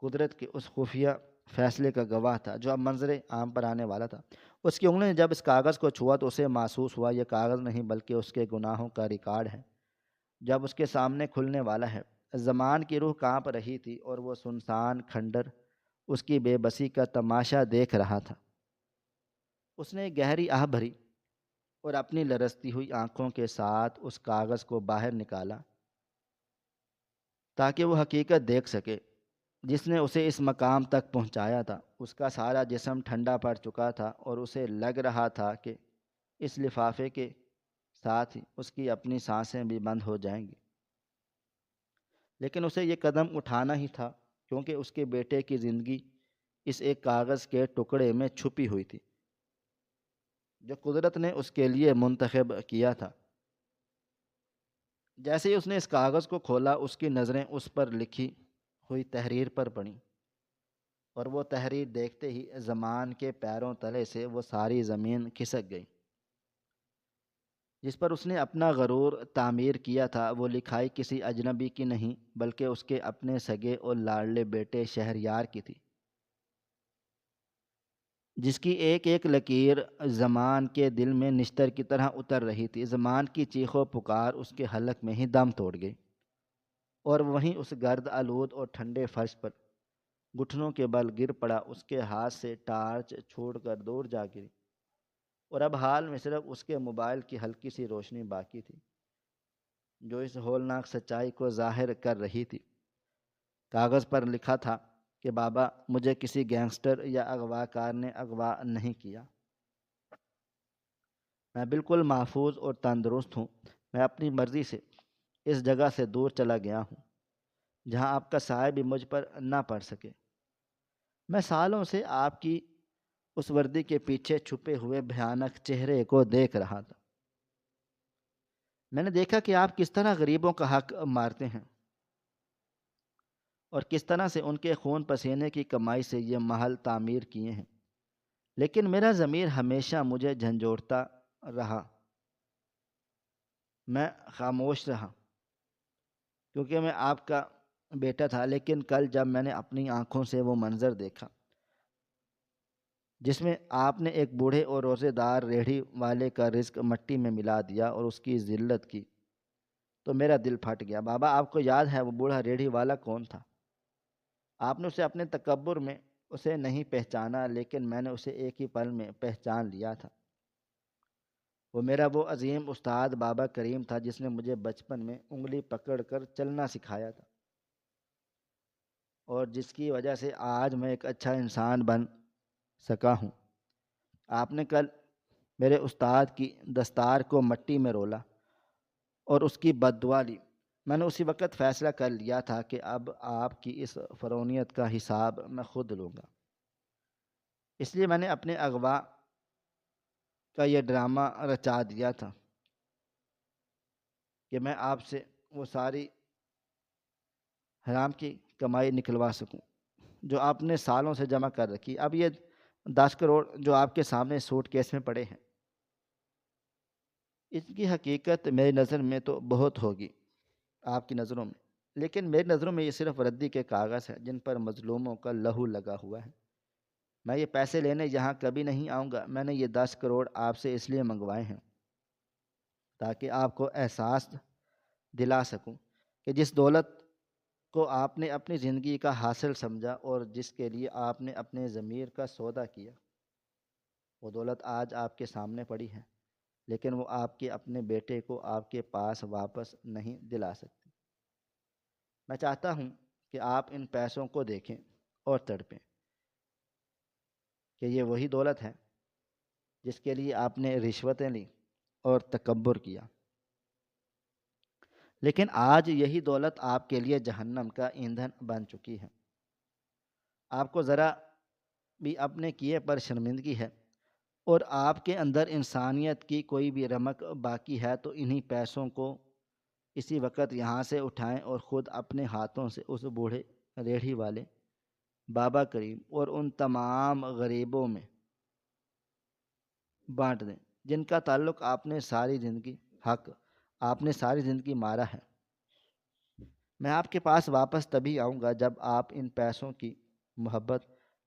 قدرت کے اس خفیہ فیصلے کا گواہ تھا جو اب منظر عام پر آنے والا تھا۔ اس کی انگلی نے جب اس کاغذ کو چھوا تو اسے محسوس ہوا یہ کاغذ نہیں بلکہ اس کے گناہوں کا ریکارڈ ہے جب اس کے سامنے کھلنے والا ہے۔ زمان کی روح کانپ رہی تھی اور وہ سنسان کھنڈر اس کی بے بسی کا تماشا دیکھ رہا تھا۔ اس نے ایک گہری آہ بھری اور اپنی لرزتی ہوئی آنکھوں کے ساتھ اس کاغذ کو باہر نکالا تاکہ وہ حقیقت دیکھ سکے جس نے اسے اس مقام تک پہنچایا تھا۔ اس کا سارا جسم ٹھنڈا پڑ چکا تھا اور اسے لگ رہا تھا کہ اس لفافے کے ساتھ ہی اس کی اپنی سانسیں بھی بند ہو جائیں گی، لیکن اسے یہ قدم اٹھانا ہی تھا کیونکہ اس کے بیٹے کی زندگی اس ایک کاغذ کے ٹکڑے میں چھپی ہوئی تھی جو قدرت نے اس کے لیے منتخب کیا تھا۔ جیسے ہی اس نے اس کاغذ کو کھولا اس کی نظریں اس پر لکھی ہوئی تحریر پر پڑیں، اور وہ تحریر دیکھتے ہی زمان کے پیروں تلے سے وہ ساری زمین کھسک گئی جس پر اس نے اپنا غرور تعمیر کیا تھا۔ وہ لکھائی کسی اجنبی کی نہیں بلکہ اس کے اپنے سگے اور لاڈلے بیٹے شہریار کی تھی، جس کی ایک ایک لکیر زمان کے دل میں نشتر کی طرح اتر رہی تھی۔ زمان کی چیخ و پکار اس کے حلق میں ہی دم توڑ گئی، اور وہیں اس گرد آلود اور ٹھنڈے فرش پر گھٹنوں کے بل گر پڑا۔ اس کے ہاتھ سے ٹارچ چھوڑ کر دور جا گری، اور اب حال میں صرف اس کے موبائل کی ہلکی سی روشنی باقی تھی جو اس ہولناک سچائی کو ظاہر کر رہی تھی۔ کاغذ پر لکھا تھا کہ بابا، مجھے کسی گینگسٹر یا اغوا کار نے اغوا نہیں کیا، میں بالکل محفوظ اور تندرست ہوں۔ میں اپنی مرضی سے اس جگہ سے دور چلا گیا ہوں جہاں آپ کا سایہ بھی مجھ پر نہ پڑ سکے۔ میں سالوں سے آپ کی اس وردی کے پیچھے چھپے ہوئے بھیانک چہرے کو دیکھ رہا تھا۔ میں نے دیکھا کہ آپ کس طرح غریبوں کا حق مارتے ہیں اور کس طرح سے ان کے خون پسینے کی کمائی سے یہ محل تعمیر کیے ہیں، لیکن میرا ضمیر ہمیشہ مجھے جھنجھوڑتا رہا۔ میں خاموش رہا کیونکہ میں آپ کا بیٹا تھا، لیکن کل جب میں نے اپنی آنکھوں سے وہ منظر دیکھا جس میں آپ نے ایک بوڑھے اور روزے دار ریڑھی والے کا رزق مٹی میں ملا دیا اور اس کی ذلت کی، تو میرا دل پھٹ گیا۔ بابا، آپ کو یاد ہے وہ بوڑھا ریڑھی والا کون تھا؟ آپ نے اسے اپنے تکبر میں اسے نہیں پہچانا، لیکن میں نے اسے ایک ہی پل میں پہچان لیا تھا۔ وہ عظیم استاد بابا کریم تھا جس نے مجھے بچپن میں انگلی پکڑ کر چلنا سکھایا تھا، اور جس کی وجہ سے آج میں ایک اچھا انسان بن سکا ہوں۔ آپ نے کل میرے استاد کی دستار کو مٹی میں رولا اور اس کی بد دعا لی۔ میں نے اسی وقت فیصلہ کر لیا تھا کہ اب آپ کی اس فرونیت کا حساب میں خود لوں گا۔ اس لیے میں نے اپنے اغوا کا یہ ڈرامہ رچا دیا تھا کہ میں آپ سے وہ ساری حرام کی کمائی نکلوا سکوں جو آپ نے سالوں سے جمع کر رکھی۔ اب یہ 10 کروڑ جو آپ کے سامنے سوٹ کیس میں پڑے ہیں، اس کی حقیقت میری نظر میں تو بہت ہوگی آپ کی نظروں میں، لیکن میری نظروں میں یہ صرف ردی کے کاغذ ہیں جن پر مظلوموں کا لہو لگا ہوا ہے۔ میں یہ پیسے لینے یہاں کبھی نہیں آؤں گا۔ میں نے یہ 10 کروڑ آپ سے اس لیے منگوائے ہیں تاکہ آپ کو احساس دلا سکوں کہ جس دولت کو آپ نے اپنی زندگی کا حاصل سمجھا اور جس کے لیے آپ نے اپنے ضمیر کا سودا کیا، وہ دولت آج آپ کے سامنے پڑی ہے، لیکن وہ آپ کے اپنے بیٹے کو آپ کے پاس واپس نہیں دلا سکتی۔ میں چاہتا ہوں کہ آپ ان پیسوں کو دیکھیں اور تڑپیں کہ یہ وہی دولت ہے جس کے لیے آپ نے رشوتیں لی اور تکبر کیا، لیکن آج یہی دولت آپ کے لیے جہنم کا ایندھن بن چکی ہے۔ آپ کو ذرا بھی اپنے کیے پر شرمندگی ہے اور آپ کے اندر انسانیت کی کوئی بھی رمق باقی ہے تو انہی پیسوں کو اسی وقت یہاں سے اٹھائیں اور خود اپنے ہاتھوں سے اس بوڑھے ریڑھی والے بابا کریم اور ان تمام غریبوں میں بانٹ دیں جن کا تعلق آپ نے ساری زندگی مارا ہے۔ میں آپ کے پاس واپس تبھی آؤں گا جب آپ ان پیسوں کی محبت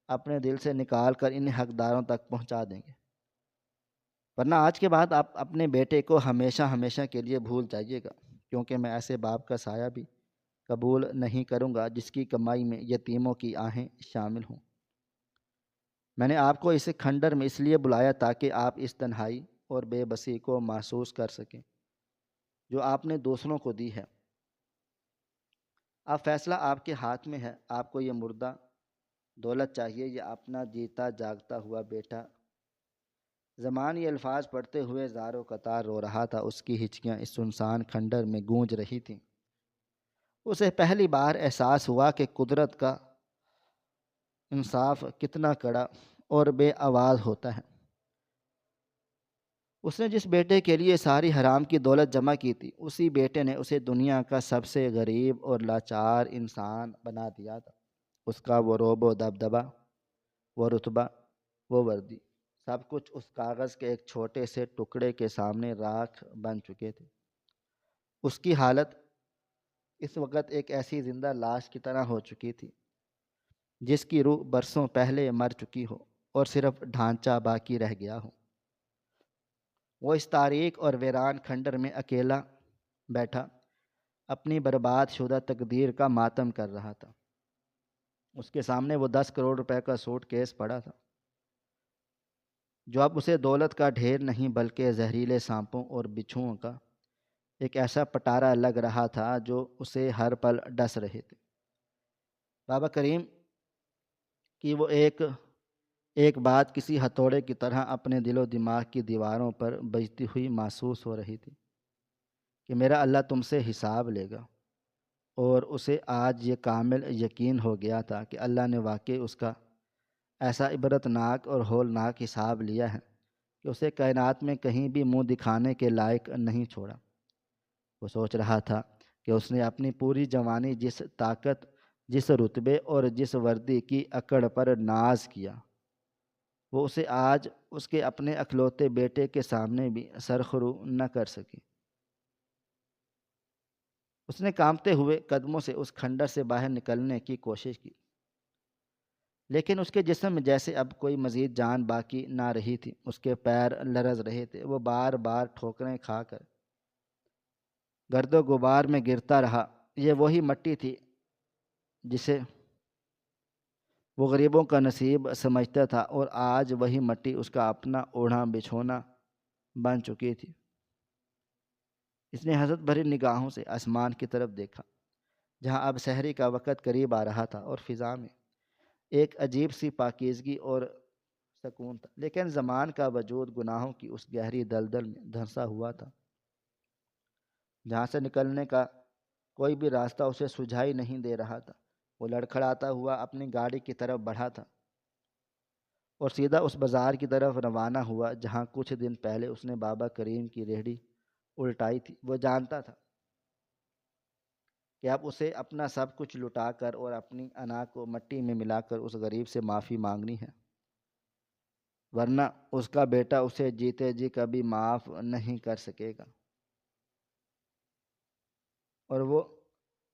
اپنے دل سے نکال کر ان حقداروں تک پہنچا دیں گے، ورنہ آج کے بعد آپ اپنے بیٹے کو ہمیشہ ہمیشہ کے لیے بھول جائیے گا، کیونکہ میں ایسے باپ کا سایہ بھی قبول نہیں کروں گا جس کی کمائی میں یتیموں کی آہیں شامل ہوں۔ میں نے آپ کو اس کھنڈر میں اس لیے بلایا تاکہ آپ اس تنہائی اور بے بسی کو محسوس کر سکیں جو آپ نے دوسروں کو دی ہے۔ اب فیصلہ آپ کے ہاتھ میں ہے، آپ کو یہ مردہ دولت چاہیے یا اپنا جیتا جاگتا ہوا بیٹا؟ زمان یہ الفاظ پڑھتے ہوئے زاروں قطار رو رہا تھا، اس کی ہچکیاں اس سنسان کھنڈر میں گونج رہی تھیں۔ اسے پہلی بار احساس ہوا کہ قدرت کا انصاف کتنا کڑا اور بے آواز ہوتا ہے۔ اس نے جس بیٹے کے لیے ساری حرام کی دولت جمع کی تھی، اسی بیٹے نے اسے دنیا کا سب سے غریب اور لاچار انسان بنا دیا تھا۔ اس کا وہ روب و دبدبا، وہ رتبہ، وہ وردی، سب کچھ اس کاغذ کے ایک چھوٹے سے ٹکڑے کے سامنے راکھ بن چکے تھے۔ اس کی حالت اس وقت ایک ایسی زندہ لاش کی طرح ہو چکی تھی جس کی روح برسوں پہلے مر چکی ہو اور صرف ڈھانچہ باقی رہ گیا ہو۔ وہ اس تاریک اور ویران کھنڈر میں اکیلا بیٹھا اپنی برباد شدہ تقدیر کا ماتم کر رہا تھا۔ اس کے سامنے وہ 10 کروڑ روپے کا سوٹ کیس پڑا تھا جو اب اسے دولت کا ڈھیر نہیں بلکہ زہریلے سانپوں اور بچھوؤں کا ایک ایسا پٹارا لگ رہا تھا جو اسے ہر پل ڈس رہے تھے۔ بابا کریم کی وہ ایک بات کسی ہتھوڑے کی طرح اپنے دل و دماغ کی دیواروں پر بجتی ہوئی محسوس ہو رہی تھی کہ میرا اللہ تم سے حساب لے گا، اور اسے آج یہ کامل یقین ہو گیا تھا کہ اللہ نے واقعی اس کا ایسا عبرتناک اور ہولناک حساب لیا ہے کہ اسے کائنات میں کہیں بھی منہ دکھانے کے لائق نہیں چھوڑا۔ وہ سوچ رہا تھا کہ اس نے اپنی پوری جوانی جس طاقت، جس رتبے اور جس وردی کی اکڑ پر ناز کیا، وہ اسے آج اس کے اپنے اکلوتے بیٹے کے سامنے بھی سرخرو نہ کر سکی۔ اس نے کانپتے ہوئے قدموں سے اس کھنڈر سے باہر نکلنے کی کوشش کی، لیکن اس کے جسم میں جیسے اب کوئی مزید جان باقی نہ رہی تھی۔ اس کے پیر لرز رہے تھے، وہ بار بار ٹھوکریں کھا کر گرد و غبار میں گرتا رہا۔ یہ وہی مٹی تھی جسے وہ غریبوں کا نصیب سمجھتا تھا، اور آج وہی مٹی اس کا اپنا اوڑھنا بچھونا بن چکی تھی۔ اس نے حسرت بھری نگاہوں سے آسمان کی طرف دیکھا، جہاں اب سحری کا وقت قریب آ رہا تھا اور فضا میں ایک عجیب سی پاکیزگی اور سکون تھا، لیکن زمان کا وجود گناہوں کی اس گہری دلدل میں دھنسا ہوا تھا، جہاں سے نکلنے کا کوئی بھی راستہ اسے سجھائی نہیں دے رہا تھا۔ وہ لڑکھڑاتا ہوا اپنی گاڑی کی طرف بڑھا تھا اور سیدھا اس بازار کی طرف روانہ ہوا جہاں کچھ دن پہلے اس نے بابا کریم کی ریہڑی الٹائی تھی۔ وہ جانتا تھا کہ اب اسے اپنا سب کچھ لٹا کر اور اپنی انا کو مٹی میں ملا کر اس غریب سے معافی مانگنی ہے، ورنہ اس کا بیٹا اسے جیتے جی کبھی معاف نہیں کر سکے گا۔ اور وہ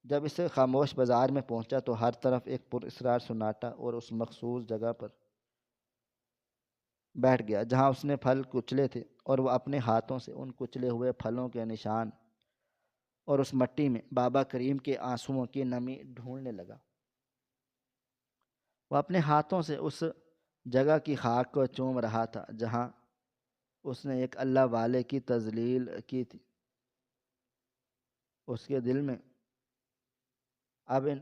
جب اس خاموش بازار میں پہنچا تو ہر طرف ایک پراسرار سناٹا اور اس مخصوص جگہ پر بیٹھ گیا جہاں اس نے پھل کچلے تھے، اور وہ اپنے ہاتھوں سے ان کچلے ہوئے پھلوں کے نشان اور اس مٹی میں بابا کریم کے آنسوؤں کی نمی ڈھونڈنے لگا۔ وہ اپنے ہاتھوں سے اس جگہ کی خاک کو چوم رہا تھا جہاں اس نے ایک اللہ والے کی تذلیل کی تھی۔ اس کے دل میں اب ان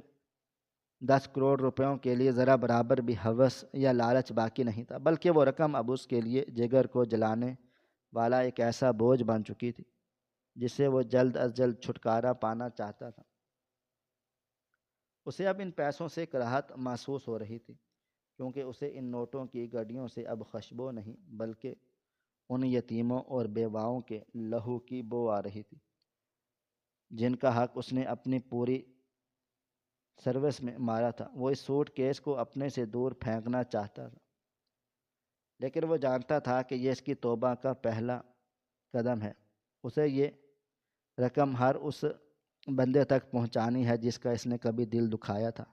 10 کروڑ روپیوں کے لیے ذرا برابر بھی ہوس یا لالچ باقی نہیں تھا، بلکہ وہ رقم اب اس کے لیے جگر کو جلانے والا ایک ایسا بوجھ بن چکی تھی جس سے وہ جلد از جلد چھٹکارا پانا چاہتا تھا۔ اسے اب ان پیسوں سے کراہت محسوس ہو رہی تھی، کیونکہ اسے ان نوٹوں کی گڈیوں سے اب خوشبو نہیں بلکہ ان یتیموں اور بیواؤں کے لہو کی بو آ رہی تھی جن کا حق اس نے اپنی پوری سروس میں مارا تھا۔ وہ اس سوٹ کیس کو اپنے سے دور پھینکنا چاہتا تھا، لیکن وہ جانتا تھا کہ یہ اس کی توبہ کا پہلا قدم ہے۔ اسے یہ رقم ہر اس بندے تک پہنچانی ہے جس کا اس نے کبھی دل دکھایا تھا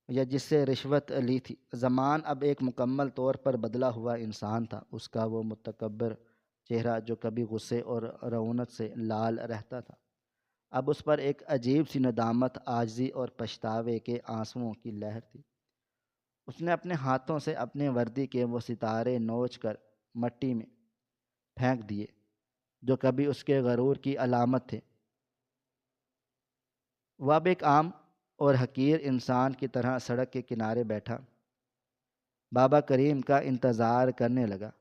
یا جس سے رشوت لی تھی۔ زمان اب ایک مکمل طور پر بدلا ہوا انسان تھا۔ اس کا وہ متکبر چہرہ جو کبھی غصے اور رعونت سے لال رہتا تھا، اب اس پر ایک عجیب سی ندامت، عاجزی اور پچھتاوے کے آنسوؤں کی لہر تھی۔ اس نے اپنے ہاتھوں سے اپنے وردی کے وہ ستارے نوچ کر مٹی میں پھینک دیے جو کبھی اس کے غرور کی علامت تھے۔ وہ اب ایک عام اور حقیر انسان کی طرح سڑک کے کنارے بیٹھا بابا کریم کا انتظار کرنے لگا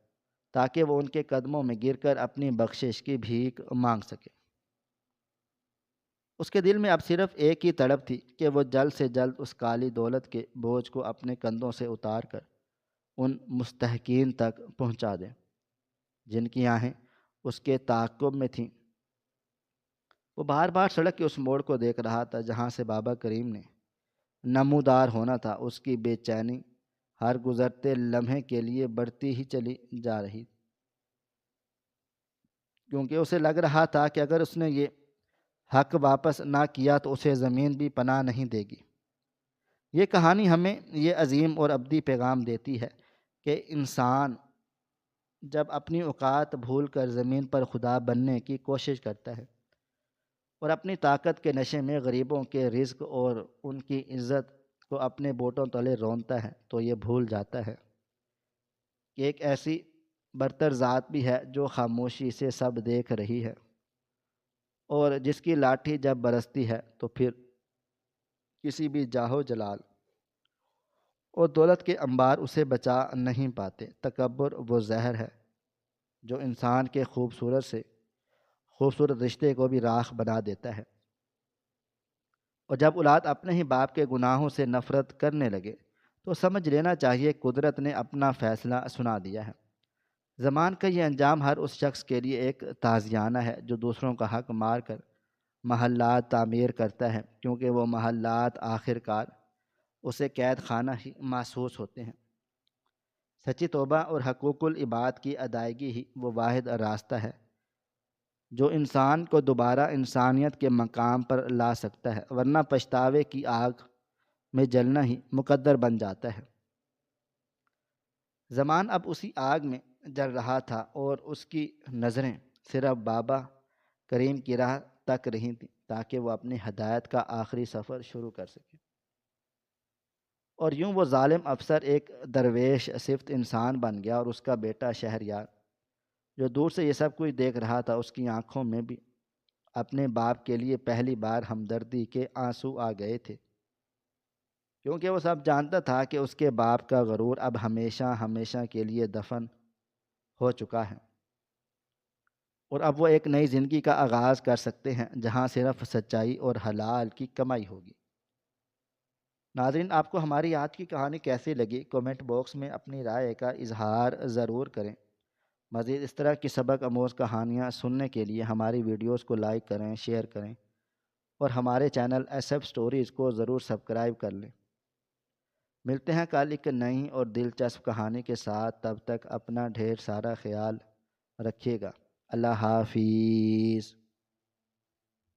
تاکہ وہ ان کے قدموں میں گر کر اپنی بخشش کی بھیک مانگ سکے۔ اس کے دل میں اب صرف ایک ہی تڑپ تھی کہ وہ جلد سے جلد اس کالی دولت کے بوجھ کو اپنے کندھوں سے اتار کر ان مستحقین تک پہنچا دے جن کی آہیں اس کے تعاقب میں تھیں۔ وہ بار بار سڑک کے اس موڑ کو دیکھ رہا تھا جہاں سے بابا کریم نے نمودار ہونا تھا۔ اس کی بے چینی ہر گزرتے لمحے کے لیے بڑھتی ہی چلی جا رہی، کیونکہ اسے لگ رہا تھا کہ اگر اس نے یہ حق واپس نہ کیا تو اسے زمین بھی پناہ نہیں دے گی۔ یہ کہانی ہمیں یہ عظیم اور ابدی پیغام دیتی ہے کہ انسان جب اپنی اوقات بھول کر زمین پر خدا بننے کی کوشش کرتا ہے اور اپنی طاقت کے نشے میں غریبوں کے رزق اور ان کی عزت کو اپنے بوٹوں تلے رونتا ہے، تو یہ بھول جاتا ہے کہ ایک ایسی برتر ذات بھی ہے جو خاموشی سے سب دیکھ رہی ہے، اور جس کی لاٹھی جب برستی ہے تو پھر کسی بھی جاہو جلال اور دولت کے انبار اسے بچا نہیں پاتے۔ تکبر وہ زہر ہے جو انسان کے خوبصورت رشتے کو بھی راکھ بنا دیتا ہے، اور جب اولاد اپنے ہی باپ کے گناہوں سے نفرت کرنے لگے تو سمجھ لینا چاہیے قدرت نے اپنا فیصلہ سنا دیا ہے۔ زمان کا یہ انجام ہر اس شخص کے لیے ایک تازیانہ ہے جو دوسروں کا حق مار کر محلات تعمیر کرتا ہے، کیونکہ وہ محلات آخر کار اسے قید خانہ ہی محسوس ہوتے ہیں۔ سچی توبہ اور حقوق العباد کی ادائیگی ہی وہ واحد راستہ ہے جو انسان کو دوبارہ انسانیت کے مقام پر لا سکتا ہے، ورنہ پچھتاوے کی آگ میں جلنا ہی مقدر بن جاتا ہے۔ زمان اب اسی آگ میں جل رہا تھا اور اس کی نظریں صرف بابا کریم کی راہ تک رہی تھیں تاکہ وہ اپنی ہدایت کا آخری سفر شروع کر سکے۔ اور یوں وہ ظالم افسر ایک درویش صفت انسان بن گیا، اور اس کا بیٹا شہریار جو دور سے یہ سب کچھ دیکھ رہا تھا، اس کی آنکھوں میں بھی اپنے باپ کے لیے پہلی بار ہمدردی کے آنسو آ گئے تھے، کیونکہ وہ سب جانتا تھا کہ اس کے باپ کا غرور اب ہمیشہ ہمیشہ کے لیے دفن ہو چکا ہے، اور اب وہ ایک نئی زندگی کا آغاز کر سکتے ہیں جہاں صرف سچائی اور حلال کی کمائی ہوگی۔ ناظرین، آپ کو ہماری آج کی کہانی کیسی لگی؟ کومنٹ باکس میں اپنی رائے کا اظہار ضرور کریں۔ مزید اس طرح کی سبق آموز کہانیاں سننے کے لیے ہماری ویڈیوز کو لائک کریں، شیئر کریں، اور ہمارے چینل ایس ایف سٹوریز کو ضرور سبسکرائب کر لیں۔ ملتے ہیں کل ایک نئی اور دلچسپ کہانی کے ساتھ، تب تک اپنا ڈھیر سارا خیال رکھیے گا۔ اللہ حافظ۔